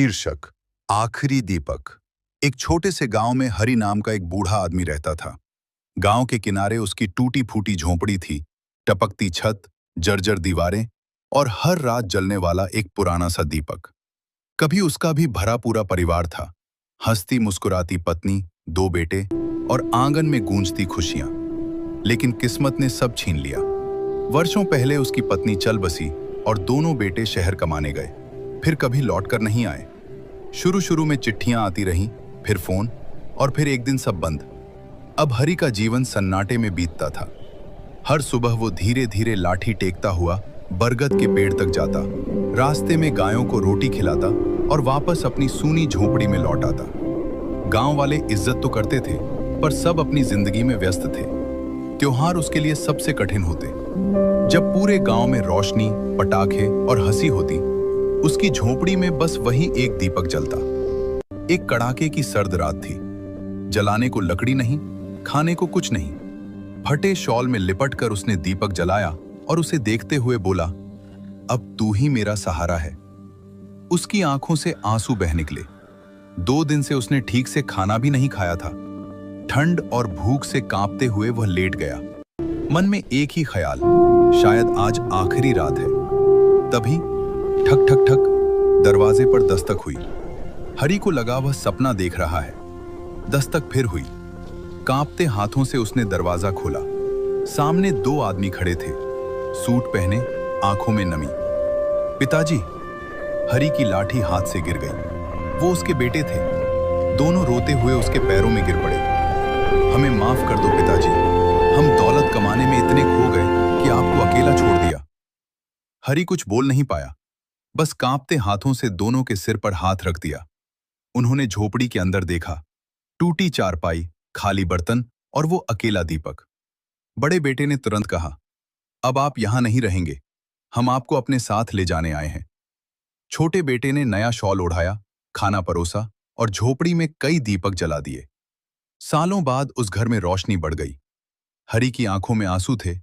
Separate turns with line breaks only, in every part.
शीर्षक आखिरी दीपक। एक छोटे से गांव में हरि नाम का एक बूढ़ा आदमी रहता था। गांव के किनारे उसकी टूटी फूटी झोंपड़ी थी, टपकती छत, जर्जर दीवारें और हर रात जलने वाला एक पुराना सा दीपक। कभी उसका भी भरा पूरा परिवार था, हंसती मुस्कुराती पत्नी, 2 बेटे और आंगन में गूंजती खुशियां। लेकिन किस्मत ने सब छीन लिया। वर्षों पहले उसकी पत्नी चल बसी और दोनों बेटे शहर कमाने गए, फिर कभी लौटकर नहीं आए। शुरू में चिट्ठियां आती रहीं, फिर फोन, और फिर एक दिन सब बंद। अब हरि का जीवन सन्नाटे में बीतता था। हर सुबह वो धीरे धीरे लाठी टेकता हुआ बरगद के पेड़ तक जाता, रास्ते में गायों को रोटी खिलाता और वापस अपनी सूनी झोपड़ी में लौट आता। गांव वाले इज्जत तो करते थे, पर सब अपनी जिंदगी में व्यस्त थे। त्योहार उसके लिए सबसे कठिन होते। जब पूरे गांव में रोशनी, पटाखे और हंसी होती, उसकी झोपड़ी में बस वही एक दीपक जलता। एक कड़ाके की सर्द रात थी। जलाने को लकड़ी नहीं, खाने को कुछ नहीं। फटे शॉल में लिपट कर उसने दीपक जलाया और उसे देखते हुए बोला, अब तू ही मेरा सहारा है। उसकी आंखों से आंसू बह निकले। 2 दिन से उसने ठीक से खाना भी नहीं खाया था। ठंड और भूख से कांपते हुए वह लेट गया। मन में एक ही ख्याल, शायद आज आखिरी रात है। तभी ठक ठक ठक दरवाजे पर दस्तक हुई। हरि को लगा वह सपना देख रहा है। दस्तक फिर हुई। कांपते हाथों से उसने दरवाजा खोला। सामने 2 आदमी खड़े थे, सूट पहने, आंखों में नमी। पिताजी। हरि की लाठी हाथ से गिर गई। वो उसके बेटे थे। दोनों रोते हुए उसके पैरों में गिर पड़े। हमें माफ कर दो पिताजी, हम दौलत कमाने में इतने खो गए कि आपको अकेला छोड़ दिया। हरि कुछ बोल नहीं पाया, बस कांपते हाथों से दोनों के सिर पर हाथ रख दिया। उन्होंने झोपड़ी के अंदर देखा। टूटी चारपाई, खाली बर्तन और वो अकेला दीपक। बड़े बेटे ने तुरंत कहा, अब आप यहां नहीं रहेंगे, हम आपको अपने साथ ले जाने आए हैं। छोटे बेटे ने नया शॉल ओढ़ाया, खाना परोसा और झोपड़ी में कई दीपक जला दिए। सालों बाद उस घर में रोशनी बढ़ गई। हरि की आंखों में आंसू थे,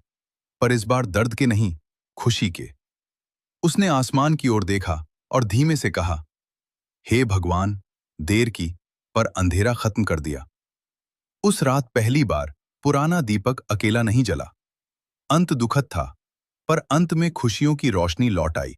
पर इस बार दर्द के नहीं, खुशी के। उसने आसमान की ओर देखा और धीमे से कहा, हे भगवान, देर की, पर अंधेरा खत्म कर दिया। उस रात पहली बार पुराना दीपक अकेला नहीं जला। अंत दुखद था, पर अंत में खुशियों की रोशनी लौट आई।